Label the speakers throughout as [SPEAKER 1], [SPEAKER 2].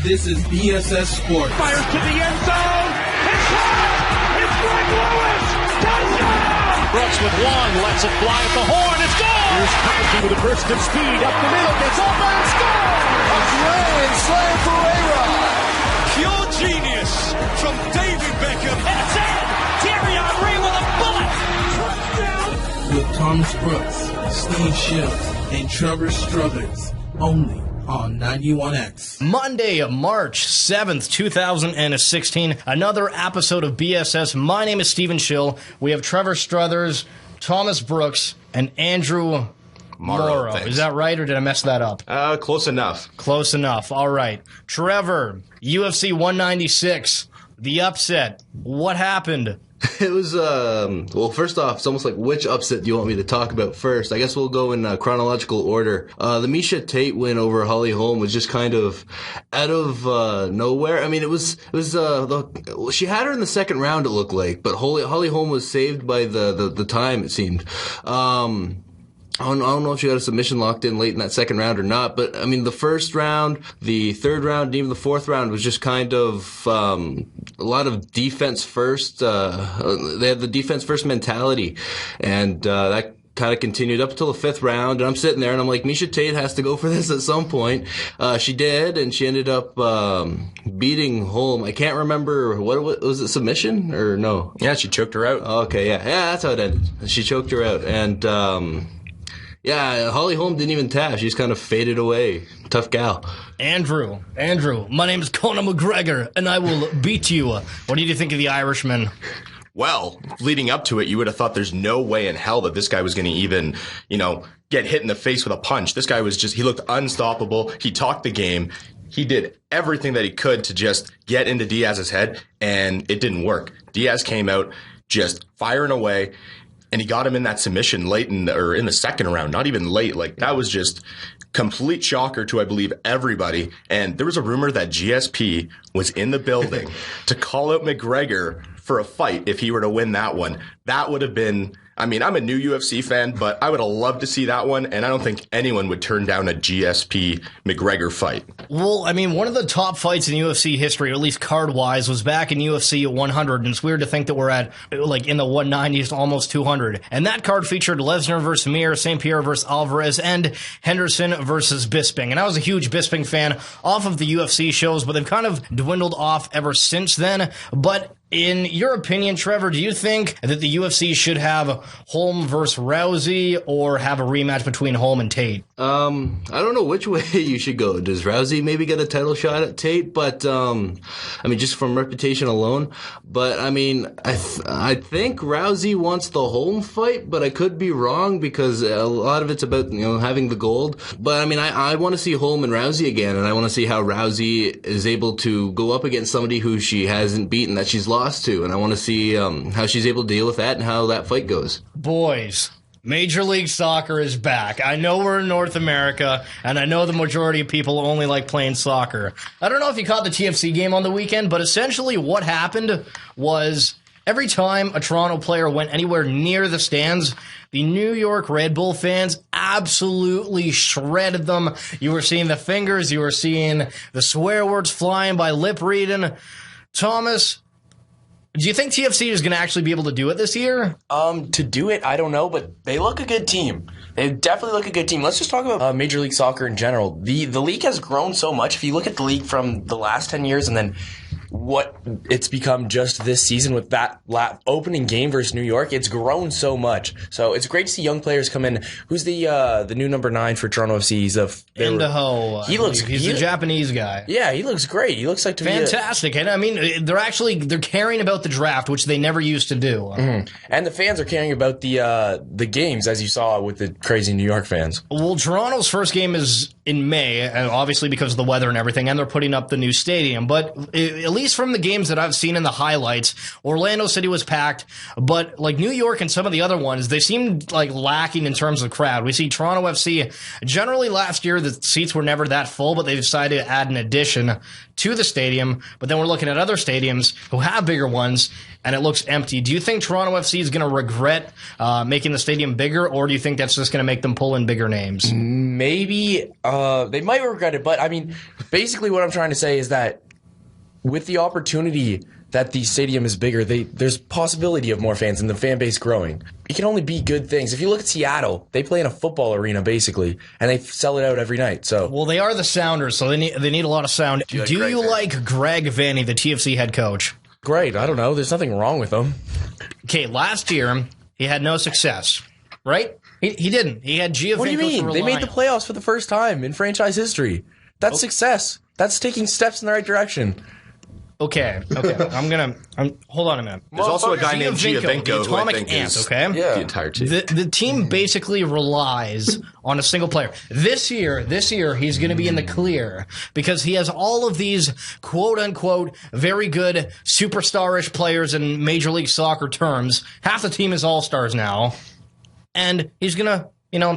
[SPEAKER 1] This is BSS Sports.
[SPEAKER 2] Fires to the end zone. It's caught. It's Greg Lewis. Touchdown.
[SPEAKER 3] Brooks with one. Lets it fly at the horn. It's gone.
[SPEAKER 2] Here's Cosby with a burst of speed up the middle. Gets open and scores.
[SPEAKER 4] A grand slam for A-Rod.
[SPEAKER 3] Pure genius from David Beckham.
[SPEAKER 2] And it's in. Thierry Henry with a bullet. Touchdown.
[SPEAKER 1] With Thomas Brooks, Steve Shields, and Trevor Struthers. Only on 91X.
[SPEAKER 5] Monday, March 7th, 2016. Another episode of BSS. My name is Stephen Schill. We have Trevor Struthers, Thomas Brooks, and Andrew Mauro. Is that right, or did I mess that up?
[SPEAKER 6] Close enough.
[SPEAKER 5] Close enough. All right. Trevor, UFC 196, the upset. What happened?
[SPEAKER 6] It was, well, first off, it's almost like which upset do you want me to talk about first? I guess we'll go in chronological order. The Miesha Tate win over Holly Holm was just kind of out of nowhere. I mean, she had her in the second round, it looked like, but Holly Holm was saved by the time, it seemed. I don't know if she got a submission locked in late in that second round or not, but I mean, the first round, the third round, and even the fourth round was just kind of a lot of defense first. They had the defense first mentality, and that kind of continued up until the fifth round. And I'm sitting there and I'm like, Miesha Tate has to go for this at some point. She did, and she ended up beating Holm. I can't remember what was it, submission or no? Yeah, she choked her out. Okay, yeah, that's how it ended. She choked her out, and yeah, Holly Holm didn't even tap. She just kind of faded away. Tough gal.
[SPEAKER 5] Andrew, my name is Conor McGregor, and I will beat you. What did you think of the Irishman?
[SPEAKER 7] Well, leading up to it, you would have thought there's no way in hell that this guy was going to even, get hit in the face with a punch. This guy he looked unstoppable. He talked the game. He did everything that he could to just get into Diaz's head, and it didn't work. Diaz came out just firing away. And he got him in that submission late in the second round, not even late. Like, that was just complete shocker to, I believe, everybody. And there was a rumor that GSP was in the building to call out McGregor for a fight if he were to win that one. That would have been, I mean, I'm a new UFC fan, but I would have loved to see that one, and I don't think anyone would turn down a GSP McGregor fight.
[SPEAKER 5] Well, I mean, one of the top fights in UFC history, or at least card-wise, was back in UFC 100, and it's weird to think that we're at, like, in the 190s to almost 200. And that card featured Lesnar versus Mir, St. Pierre versus Alvarez, and Henderson versus Bisping. And I was a huge Bisping fan off of the UFC shows, but they've kind of dwindled off ever since then. But in your opinion, Trevor, do you think that the UFC should have Holm versus Rousey or have a rematch between Holm and Tate?
[SPEAKER 6] I don't know which way you should go. Does Rousey maybe get a title shot at Tate? But, I mean, just from reputation alone. But, I mean, I think Rousey wants the Holm fight, but I could be wrong because a lot of it's about, having the gold. But, I mean, I want to see Holm and Rousey again, and I want to see how Rousey is able to go up against somebody who she hasn't beaten, that she's lost to, and I want to see how she's able to deal with that and how that fight goes.
[SPEAKER 5] Boys, Major League Soccer is back. I know we're in North America, and I know the majority of people only like playing soccer. I don't know if you caught the TFC game on the weekend, but essentially what happened was every time a Toronto player went anywhere near the stands, the New York Red Bull fans absolutely shredded them. You were seeing the fingers, you were seeing the swear words flying by lip reading. Thomas, do you think TFC is going to actually be able to do it this year?
[SPEAKER 8] To do it, I don't know, but they look a good team. They definitely look a good team. Let's just talk about Major League Soccer in general. The league has grown so much. If you look at the league from the last 10 years and then what it's become just this season with that opening game versus New York, it's grown so much. So it's great to see young players come in. Who's the new number 9 for Toronto FC? He's
[SPEAKER 5] Idaho. He's a Japanese guy.
[SPEAKER 8] Yeah, he looks great. He looks like to
[SPEAKER 5] fantastic. And I mean, they're caring about the draft, which they never used to do.
[SPEAKER 8] Mm-hmm. And the fans are caring about the games, as you saw with the crazy New York fans.
[SPEAKER 5] Well, Toronto's first game is in May, and obviously because of the weather and everything, and they're putting up the new stadium. But at least least from the games that I've seen in the highlights, Orlando City was packed, but like New York and some of the other ones, they seemed like lacking in terms of crowd. We see Toronto FC, generally last year the seats were never that full, but they decided to add an addition to the stadium. But then we're looking at other stadiums who have bigger ones, and it looks empty. Do you think Toronto FC is going to regret making the stadium bigger, or do you think that's just going to make them pull in bigger names?
[SPEAKER 8] Maybe they might regret it, but I mean, basically what I'm trying to say is that with the opportunity that the stadium is bigger, there's possibility of more fans and the fan base growing. It can only be good things. If you look at Seattle, they play in a football arena basically, and they sell it out every night. So,
[SPEAKER 5] well, they are the Sounders, so they need a lot of sound. Do you like Greg Vanny, the TFC head coach?
[SPEAKER 8] Great. I don't know. There's nothing wrong with him.
[SPEAKER 5] Okay, last year he had no success, right? He didn't. He had Giovinco.
[SPEAKER 8] What do you mean? They made the playoffs for the first time in franchise history. That's success. That's taking steps in the right direction.
[SPEAKER 5] Okay. Hold on a minute.
[SPEAKER 7] There's also a guy named Giovinco who I think is the entire team.
[SPEAKER 5] The team basically relies on a single player. This year, he's going to be in the clear because he has all of these quote-unquote very good superstar-ish players in Major League Soccer terms. Half the team is all-stars now. And he's going to,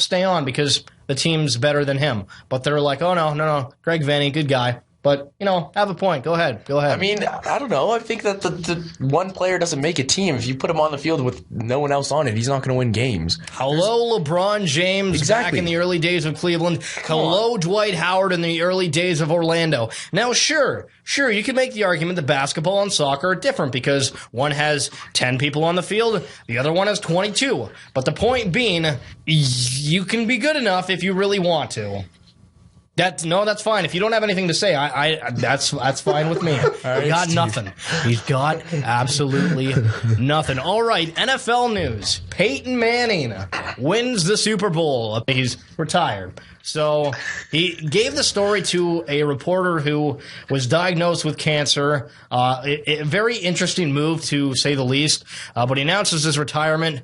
[SPEAKER 5] stay on because the team's better than him. But they're like, oh, no, Greg Vanny, good guy. But, have a point. Go ahead.
[SPEAKER 8] I mean, I don't know. I think that the one player doesn't make a team. If you put him on the field with no one else on it, he's not going to win games.
[SPEAKER 5] Hello, LeBron James back in the early days of Cleveland. Hello, Dwight Howard in the early days of Orlando. Now, sure, you can make the argument that basketball and soccer are different because one has 10 people on the field, the other one has 22. But the point being, you can be good enough if you really want to. That's fine. If you don't have anything to say, that's fine with me. Right, got Steve. Nothing. He's got absolutely nothing. All right, NFL news. Peyton Manning wins the Super Bowl. He's retired. So he gave the story to a reporter who was diagnosed with cancer. A very interesting move, to say the least. But he announces his retirement.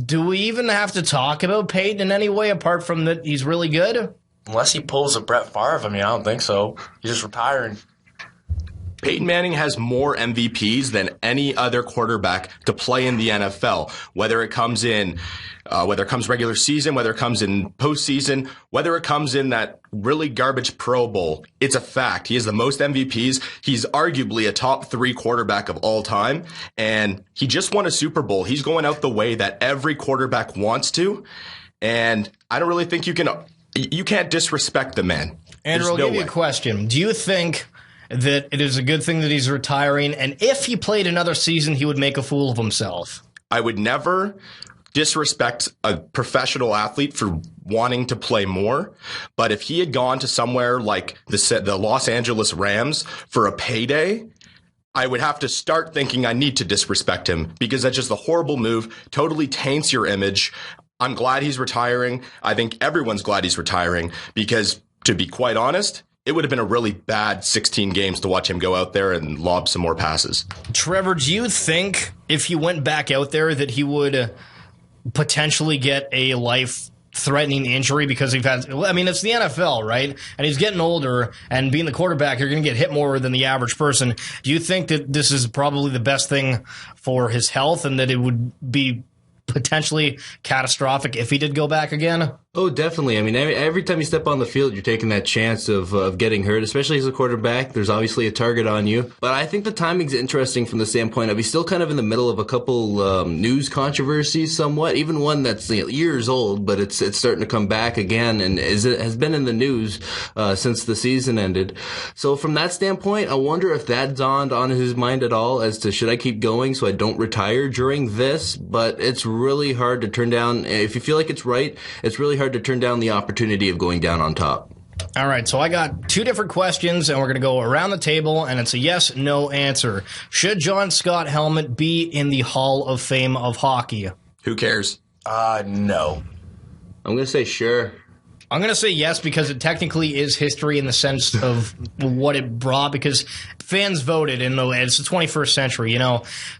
[SPEAKER 5] Do we even have to talk about Peyton in any way apart from that he's really good?
[SPEAKER 8] Unless he pulls a Brett Favre, I don't think so. He's just retiring.
[SPEAKER 7] Peyton Manning has more MVPs than any other quarterback to play in the NFL. Whether it comes regular season, whether it comes in postseason, whether it comes in that really garbage Pro Bowl, it's a fact. He has the most MVPs. He's arguably a top 3 quarterback of all time, and he just won a Super Bowl. He's going out the way that every quarterback wants to, and I don't really think you can't disrespect the man.
[SPEAKER 5] Andrew, I'll give you a question. Do you think that it is a good thing that he's retiring, and if he played another season, he would make a fool of himself?
[SPEAKER 7] I would never disrespect a professional athlete for wanting to play more, but if he had gone to somewhere like the Los Angeles Rams for a payday, I would have to start thinking I need to disrespect him because that's just a horrible move, totally taints your image. I'm glad he's retiring. I think everyone's glad he's retiring because, to be quite honest, it would have been a really bad 16 games to watch him go out there and lob some more passes.
[SPEAKER 5] Trevor, do you think if he went back out there that he would potentially get a life-threatening injury because it's the NFL, right? And he's getting older, and being the quarterback, you're going to get hit more than the average person. Do you think that this is probably the best thing for his health and that it would be potentially catastrophic if he did go back again?
[SPEAKER 6] Oh, definitely. I mean, every time you step on the field, you're taking that chance of getting hurt, especially as a quarterback. There's obviously a target on you. But I think the timing's interesting from the standpoint of he's still kind of in the middle of a couple news controversies somewhat, even one that's years old, but it's starting to come back again and has been in the news since the season ended. So from that standpoint, I wonder if that dawned on his mind at all as to should I keep going so I don't retire during this? But it's really hard to turn down. If you feel like it's right, it's really hard to turn down the opportunity of going down on top.
[SPEAKER 5] All right, so I got 2 different questions, and we're going to go around the table, and it's a yes/no answer. Should John Scott Helmet be in the Hall of Fame of hockey?
[SPEAKER 7] Who cares?
[SPEAKER 8] No.
[SPEAKER 6] I'm going to say sure.
[SPEAKER 5] I'm going to say yes because it technically is history in the sense of what it brought, because fans voted and it's the 21st century,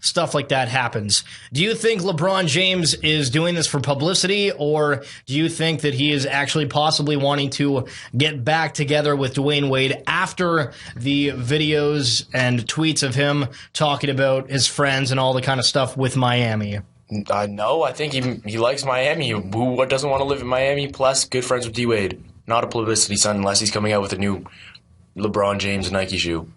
[SPEAKER 5] stuff like that happens. Do you think LeBron James is doing this for publicity, or do you think that he is actually possibly wanting to get back together with Dwayne Wade after the videos and tweets of him talking about his friends and all the kind of stuff with Miami?
[SPEAKER 8] No, I think he likes Miami. Who doesn't want to live in Miami? Plus, good friends with D-Wade. Not a publicity stunt unless he's coming out with a new LeBron James Nike shoe.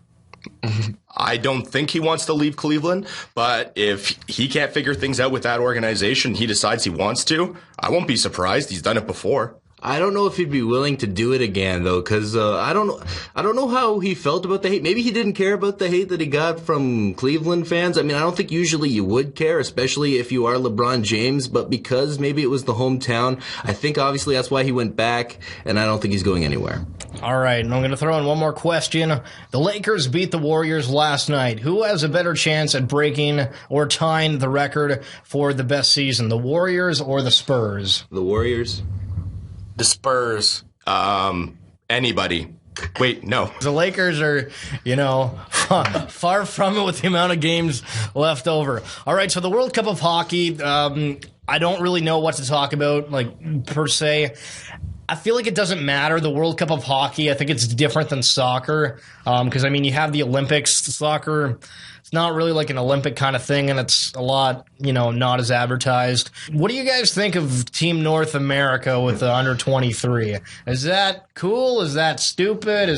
[SPEAKER 7] I don't think he wants to leave Cleveland, but if he can't figure things out with that organization, he decides he wants to, I won't be surprised. He's done it before.
[SPEAKER 6] I don't know if he'd be willing to do it again, though, because I don't know how he felt about the hate. Maybe he didn't care about the hate that he got from Cleveland fans. I mean, I don't think usually you would care, especially if you are LeBron James, but because maybe it was the hometown, I think obviously that's why he went back, and I don't think he's going anywhere.
[SPEAKER 5] All right, and I'm going to throw in one more question. The Lakers beat the Warriors last night. Who has a better chance at breaking or tying the record for the best season, the Warriors or the Spurs?
[SPEAKER 6] The Warriors.
[SPEAKER 8] The Spurs.
[SPEAKER 7] Anybody. Wait, no.
[SPEAKER 5] The Lakers are, far from it with the amount of games left over. All right, so the World Cup of Hockey, I don't really know what to talk about, per se. I feel like it doesn't matter, the World Cup of Hockey. I think it's different than soccer because, you have the Olympics. Soccer, it's not really like an Olympic kind of thing, and it's a lot, not as advertised. What do you guys think of Team North America with the under 23? Is that cool? Is that stupid?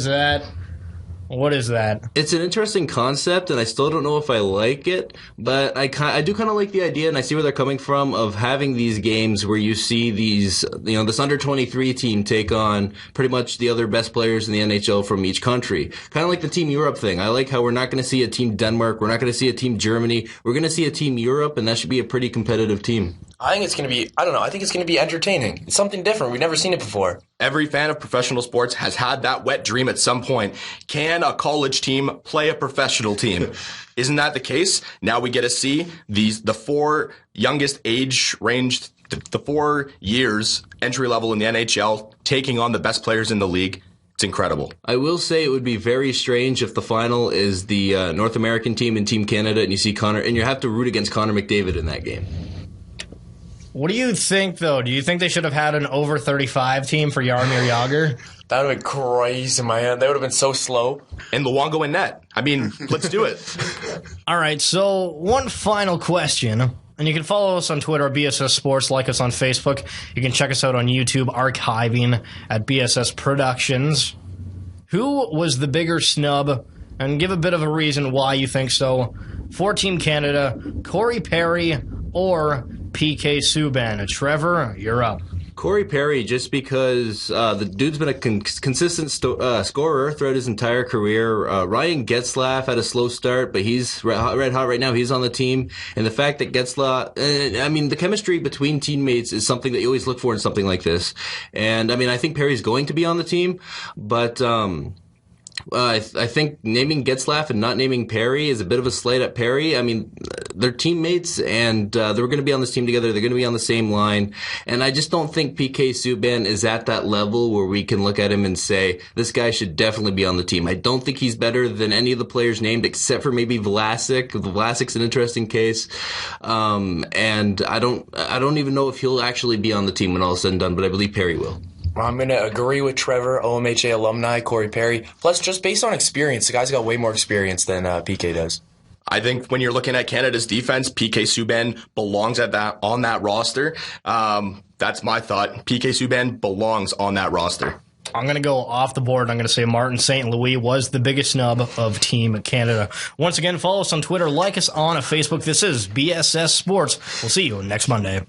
[SPEAKER 5] What is that?
[SPEAKER 6] It's an interesting concept, and I still don't know if I like it, but I do kind of like the idea, and I see where they're coming from, of having these games where you see these, this under-23 team take on pretty much the other best players in the NHL from each country. Kind of like the Team Europe thing. I like how we're not going to see a Team Denmark, we're not going to see a Team Germany, we're going to see a Team Europe, and that should be a pretty competitive team.
[SPEAKER 8] I think it's going to be, I think it's going to be entertaining. It's something different. We've never seen it before.
[SPEAKER 7] Every fan of professional sports has had that wet dream at some point. Can a college team play a professional team? Isn't that the case? Now we get to see the 4 youngest age ranged, the 4 years entry level in the NHL taking on the best players in the league. It's incredible.
[SPEAKER 6] I will say it would be very strange if the final is the North American team and Team Canada, and you see Connor, and you have to root against Connor McDavid in that game.
[SPEAKER 5] What do you think, though? Do you think they should have had an over 35 team for Jaromir Jagr?
[SPEAKER 8] That would have been crazy, man. They would have been so slow.
[SPEAKER 7] And Luongo in net. Let's do it.
[SPEAKER 5] All right, so one final question. And you can follow us on Twitter at BSS Sports, like us on Facebook. You can check us out on YouTube, archiving at BSS Productions. Who was the bigger snub? And give a bit of a reason why you think so. For Team Canada, Corey Perry or PK Subban. Trevor, you're up.
[SPEAKER 6] Corey Perry, just because the dude's been a consistent scorer throughout his entire career. Ryan Getzlaf had a slow start, but he's red hot right now. He's on the team. And the fact that Getzlaf, the chemistry between teammates is something that you always look for in something like this. And, I think Perry's going to be on the team, but I think naming Getzlaf and not naming Perry is a bit of a slight at Perry. They're teammates, and they're going to be on this team together. They're going to be on the same line. And I just don't think PK Subban is at that level where we can look at him and say, this guy should definitely be on the team. I don't think he's better than any of the players named except for maybe Vlasic. Vlasic's an interesting case. And I don't even know if he'll actually be on the team when all is said and done, but I believe Perry will.
[SPEAKER 8] I'm going to agree with Trevor, OMHA alumni, Corey Perry. Plus, just based on experience, the guy's got way more experience than PK does.
[SPEAKER 7] I think when you're looking at Canada's defense, PK Subban belongs on that roster. That's my thought. PK Subban belongs on that roster.
[SPEAKER 5] I'm going to go off the board. I'm going to say Martin St. Louis was the biggest snub of Team Canada. Once again, follow us on Twitter, like us on Facebook. This is BSS Sports. We'll see you next Monday.